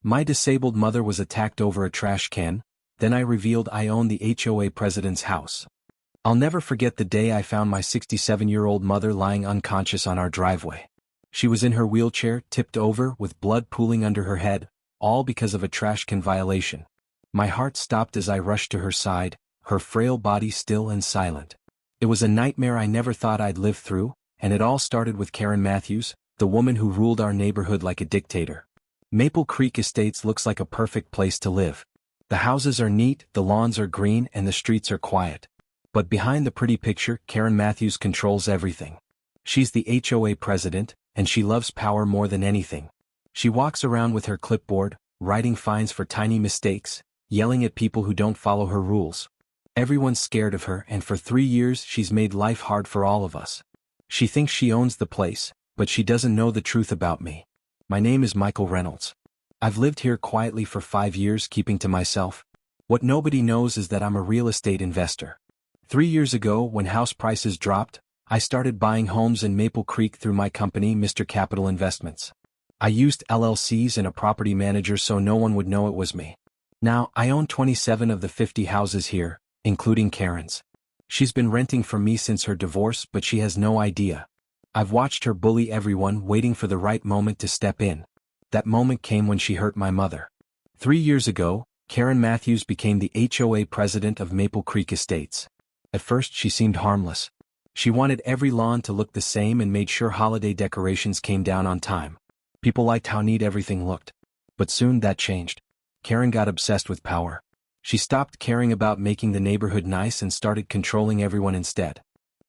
My disabled mother was attacked over a trash can, then I revealed I owned the HOA president's house. I'll never forget the day I found my 67-year-old mother lying unconscious on our driveway. She was in her wheelchair, tipped over, with blood pooling under her head, all because of a trash can violation. My heart stopped as I rushed to her side, her frail body still and silent. It was a nightmare I never thought I'd live through, and it all started with Karen Matthews, the woman who ruled our neighborhood like a dictator. Maple Creek Estates looks like a perfect place to live. The houses are neat, the lawns are green, and the streets are quiet. But behind the pretty picture, Karen Matthews controls everything. She's the HOA president, and she loves power more than anything. She walks around with her clipboard, writing fines for tiny mistakes, yelling at people who don't follow her rules. Everyone's scared of her, and for 3 years she's made life hard for all of us. She thinks she owns the place, but she doesn't know the truth about me. My name is Michael Reynolds. I've lived here quietly for 5 years, keeping to myself. What nobody knows is that I'm a real estate investor. 3 years ago, when house prices dropped, I started buying homes in Maple Creek through my company, Mr. Capital Investments. I used LLCs and a property manager so no one would know it was me. Now, I own 27 of the 50 houses here, including Karen's. She's been renting from me since her divorce, but she has no idea. I've watched her bully everyone, waiting for the right moment to step in. That moment came when she hurt my mother. 3 years ago, Karen Matthews became the HOA president of Maple Creek Estates. At first she seemed harmless. She wanted every lawn to look the same and made sure holiday decorations came down on time. People liked how neat everything looked. But soon that changed. Karen got obsessed with power. She stopped caring about making the neighborhood nice and started controlling everyone instead.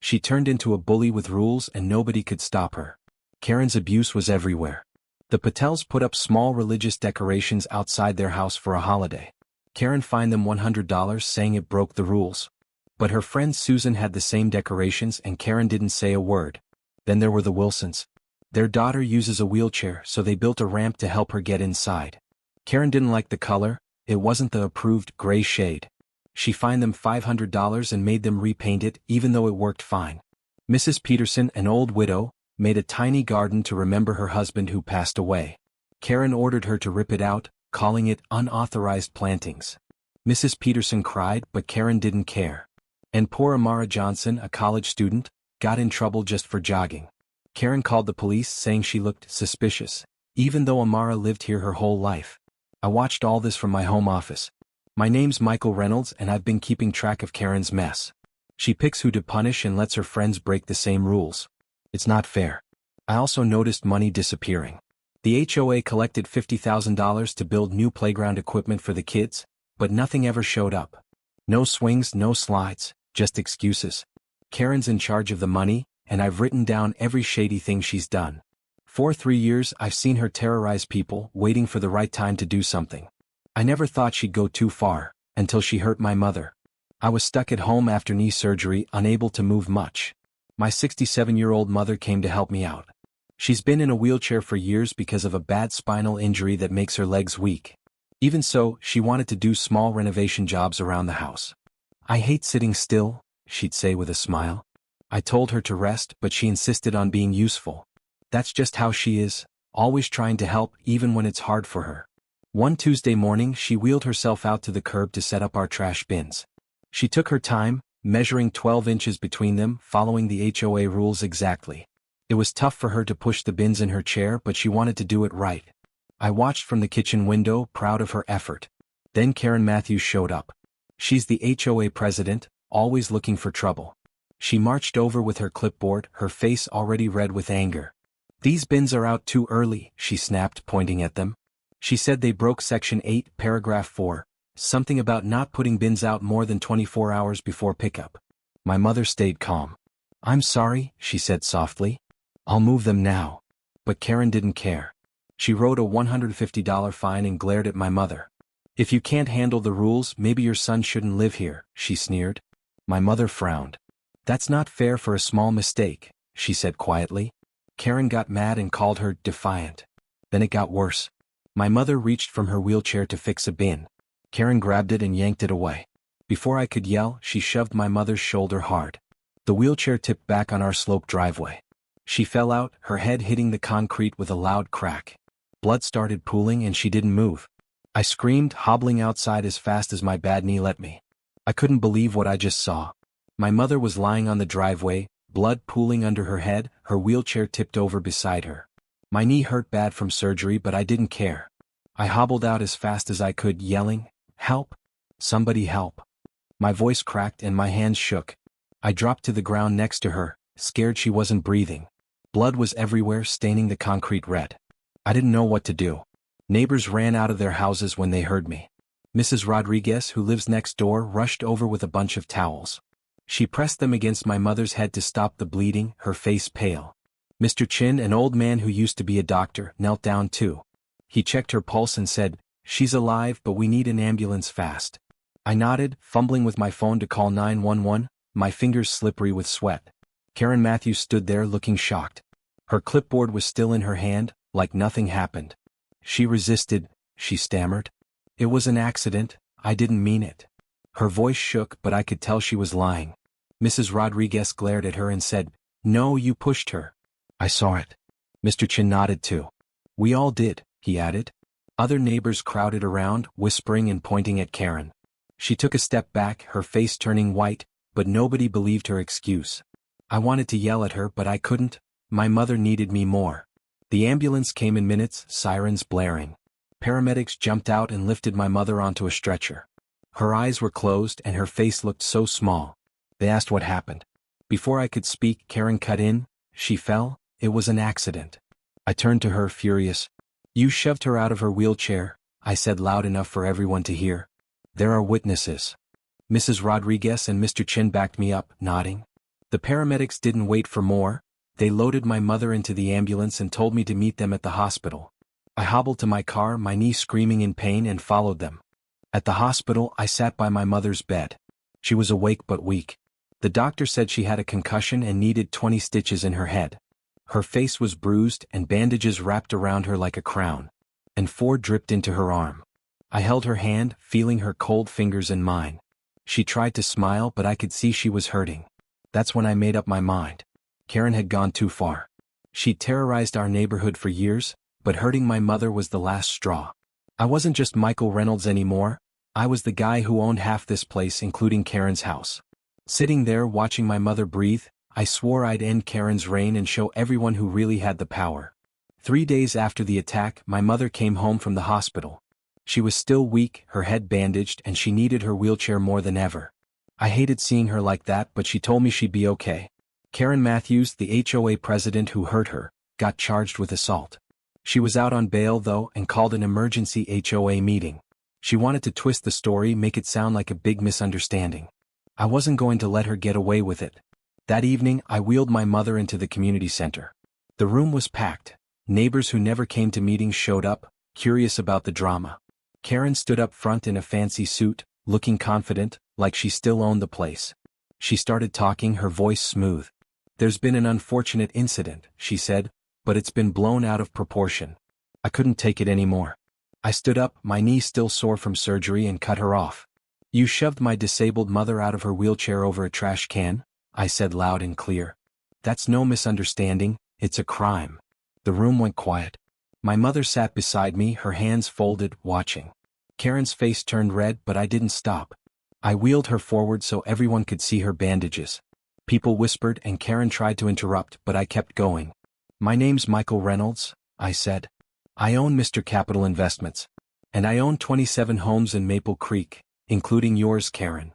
She turned into a bully with rules and nobody could stop her. Karen's abuse was everywhere. The Patels put up small religious decorations outside their house for a holiday. Karen fined them $100, saying it broke the rules. But her friend Susan had the same decorations and Karen didn't say a word. Then there were the Wilsons. Their daughter uses a wheelchair, so they built a ramp to help her get inside. Karen didn't like the color. It wasn't the approved gray shade. She fined them $500 and made them repaint it, even though it worked fine. Mrs. Peterson, an old widow, made a tiny garden to remember her husband who passed away. Karen ordered her to rip it out, calling it unauthorized plantings. Mrs. Peterson cried, but Karen didn't care. And poor Amara Johnson, a college student, got in trouble just for jogging. Karen called the police, saying she looked suspicious, even though Amara lived here her whole life. I watched all this from my home office. My name's Michael Reynolds, and I've been keeping track of Karen's mess. She picks who to punish and lets her friends break the same rules. It's not fair. I also noticed money disappearing. The HOA collected $50,000 to build new playground equipment for the kids, but nothing ever showed up. No swings, no slides, just excuses. Karen's in charge of the money, and I've written down every shady thing she's done. For 3 years I've seen her terrorize people, waiting for the right time to do something. I never thought she'd go too far, until she hurt my mother. I was stuck at home after knee surgery, unable to move much. My 67-year-old mother came to help me out. She's been in a wheelchair for years because of a bad spinal injury that makes her legs weak. Even so, she wanted to do small renovation jobs around the house. I hate sitting still, she'd say with a smile. I told her to rest, but she insisted on being useful. That's just how she is, always trying to help even when it's hard for her. One Tuesday morning she wheeled herself out to the curb to set up our trash bins. She took her time, measuring 12 inches between them, following the HOA rules exactly. It was tough for her to push the bins in her chair, but she wanted to do it right. I watched from the kitchen window, proud of her effort. Then Karen Matthews showed up. She's the HOA president, always looking for trouble. She marched over with her clipboard, her face already red with anger. "These bins are out too early," she snapped, pointing at them. She said they broke Section 8, Paragraph 4, something about not putting bins out more than 24 hours before pickup. My mother stayed calm. "I'm sorry," she said softly. "I'll move them now." But Karen didn't care. She wrote a $150 fine and glared at my mother. "If you can't handle the rules, maybe your son shouldn't live here," she sneered. My mother frowned. "That's not fair for a small mistake," she said quietly. Karen got mad and called her defiant. Then it got worse. My mother reached from her wheelchair to fix a bin. Karen grabbed it and yanked it away. Before I could yell, she shoved my mother's shoulder hard. The wheelchair tipped back on our sloped driveway. She fell out, her head hitting the concrete with a loud crack. Blood started pooling and she didn't move. I screamed, hobbling outside as fast as my bad knee let me. I couldn't believe what I just saw. My mother was lying on the driveway, blood pooling under her head, her wheelchair tipped over beside her. My knee hurt bad from surgery, but I didn't care. I hobbled out as fast as I could, yelling, "Help! Somebody help!" My voice cracked and my hands shook. I dropped to the ground next to her, scared she wasn't breathing. Blood was everywhere, staining the concrete red. I didn't know what to do. Neighbors ran out of their houses when they heard me. Mrs. Rodriguez, who lives next door, rushed over with a bunch of towels. She pressed them against my mother's head to stop the bleeding, her face pale. Mr. Chin, an old man who used to be a doctor, knelt down too. He checked her pulse and said, "She's alive, but we need an ambulance fast." I nodded, fumbling with my phone to call 911, my fingers slippery with sweat. Karen Matthews stood there looking shocked. Her clipboard was still in her hand, like nothing happened. She resisted, she stammered. "It was an accident, I didn't mean it." Her voice shook, but I could tell she was lying. Mrs. Rodriguez glared at her and said, "No, you pushed her." "I saw it." Mr. Chin nodded too. "We all did," he added. Other neighbors crowded around, whispering and pointing at Karen. She took a step back, her face turning white, but nobody believed her excuse. I wanted to yell at her, but I couldn't. My mother needed me more. The ambulance came in minutes, sirens blaring. Paramedics jumped out and lifted my mother onto a stretcher. Her eyes were closed and her face looked so small. They asked what happened. Before I could speak, Karen cut in. "She fell. It was an accident." I turned to her, furious. "You shoved her out of her wheelchair," I said loud enough for everyone to hear. "There are witnesses." Mrs. Rodriguez and Mr. Chin backed me up, nodding. The paramedics didn't wait for more. They loaded my mother into the ambulance and told me to meet them at the hospital. I hobbled to my car, my knee screaming in pain, and followed them. At the hospital, I sat by my mother's bed. She was awake but weak. The doctor said she had a concussion and needed 20 stitches in her head. Her face was bruised and bandages wrapped around her like a crown. And 4 dripped into her arm. I held her hand, feeling her cold fingers in mine. She tried to smile, but I could see she was hurting. That's when I made up my mind. Karen had gone too far. She'd terrorized our neighborhood for years, but hurting my mother was the last straw. I wasn't just Michael Reynolds anymore. I was the guy who owned half this place, including Karen's house. Sitting there watching my mother breathe, I swore I'd end Karen's reign and show everyone who really had the power. 3 days after the attack, my mother came home from the hospital. She was still weak, her head bandaged, and she needed her wheelchair more than ever. I hated seeing her like that, but she told me she'd be okay. Karen Matthews, the HOA president who hurt her, got charged with assault. She was out on bail though and called an emergency HOA meeting. She wanted to twist the story, make it sound like a big misunderstanding. I wasn't going to let her get away with it. That evening, I wheeled my mother into the community center. The room was packed. Neighbors who never came to meetings showed up, curious about the drama. Karen stood up front in a fancy suit, looking confident, like she still owned the place. She started talking, her voice smooth. "There's been an unfortunate incident," she said, "but it's been blown out of proportion." I couldn't take it anymore. I stood up, my knee still sore from surgery, and cut her off. "You shoved my disabled mother out of her wheelchair over a trash can," I said loud and clear. "That's no misunderstanding, it's a crime." The room went quiet. My mother sat beside me, her hands folded, watching. Karen's face turned red, but I didn't stop. I wheeled her forward so everyone could see her bandages. People whispered and Karen tried to interrupt, but I kept going. "My name's Michael Reynolds," I said. "I own Mr. Capital Investments. And I own 27 homes in Maple Creek, including yours, Karen."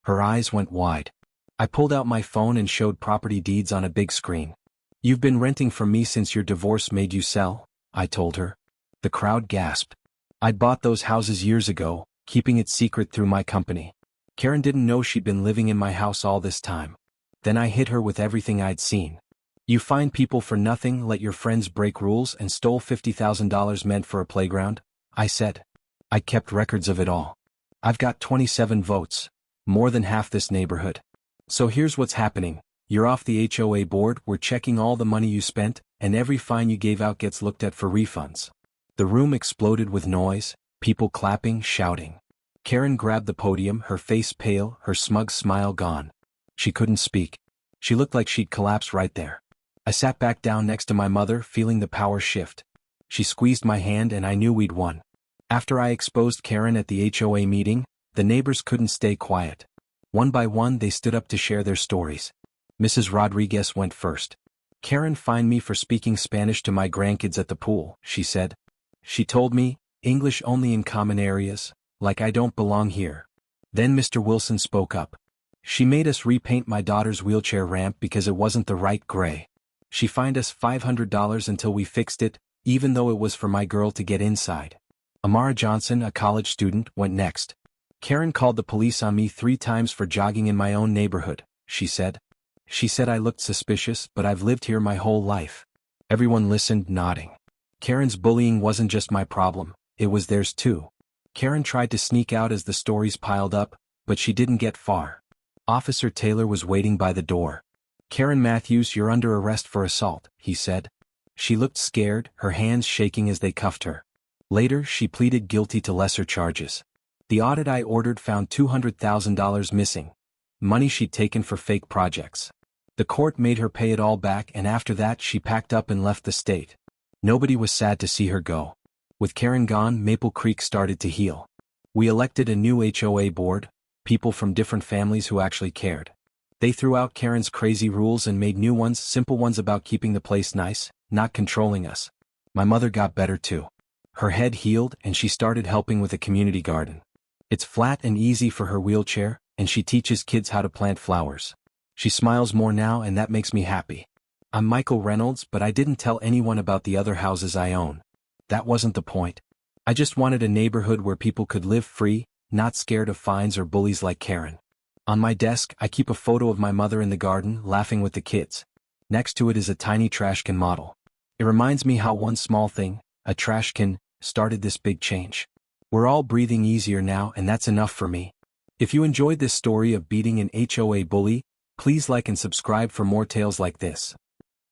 Her eyes went wide. I pulled out my phone and showed property deeds on a big screen. "You've been renting from me since your divorce made you sell," I told her. The crowd gasped. I'd bought those houses years ago, keeping it secret through my company. Karen didn't know she'd been living in my house all this time. Then I hit her with everything I'd seen. "You fine people for nothing, let your friends break rules, and stole $50,000 meant for a playground," I said. I kept records of it all. "I've got 27 votes. More than half this neighborhood. So here's what's happening. You're off the HOA board, we're checking all the money you spent, and every fine you gave out gets looked at for refunds." The room exploded with noise, people clapping, shouting. Karen grabbed the podium, her face pale, her smug smile gone. She couldn't speak. She looked like she'd collapse right there. I sat back down next to my mother, feeling the power shift. She squeezed my hand and I knew we'd won. After I exposed Karen at the HOA meeting, the neighbors couldn't stay quiet. One by one they stood up to share their stories. Mrs. Rodriguez went first. "Karen fined me for speaking Spanish to my grandkids at the pool," she said. "She told me, English only in common areas, like I don't belong here." Then Mr. Wilson spoke up. "She made us repaint my daughter's wheelchair ramp because it wasn't the right gray. She fined us $500 until we fixed it, even though it was for my girl to get inside." Amara Johnson, a college student, went next. "Karen called the police on me 3 times for jogging in my own neighborhood," she said. "She said I looked suspicious, but I've lived here my whole life." Everyone listened, nodding. Karen's bullying wasn't just my problem, it was theirs too. Karen tried to sneak out as the stories piled up, but she didn't get far. Officer Taylor was waiting by the door. "Karen Matthews, you're under arrest for assault," he said. She looked scared, her hands shaking as they cuffed her. Later, she pleaded guilty to lesser charges. The audit I ordered found $200,000 missing, money she'd taken for fake projects. The court made her pay it all back, and after that she packed up and left the state. Nobody was sad to see her go. With Karen gone, Maple Creek started to heal. We elected a new HOA board, people from different families who actually cared. They threw out Karen's crazy rules and made new ones, simple ones about keeping the place nice, not controlling us. My mother got better too. Her head healed and she started helping with a community garden. It's flat and easy for her wheelchair, and she teaches kids how to plant flowers. She smiles more now and that makes me happy. I'm Michael Reynolds, but I didn't tell anyone about the other houses I own. That wasn't the point. I just wanted a neighborhood where people could live free, not scared of fines or bullies like Karen. On my desk, I keep a photo of my mother in the garden, laughing with the kids. Next to it is a tiny trash can model. It reminds me how one small thing, a trash can, started this big change. We're all breathing easier now, and that's enough for me. If you enjoyed this story of beating an HOA bully, please like and subscribe for more tales like this.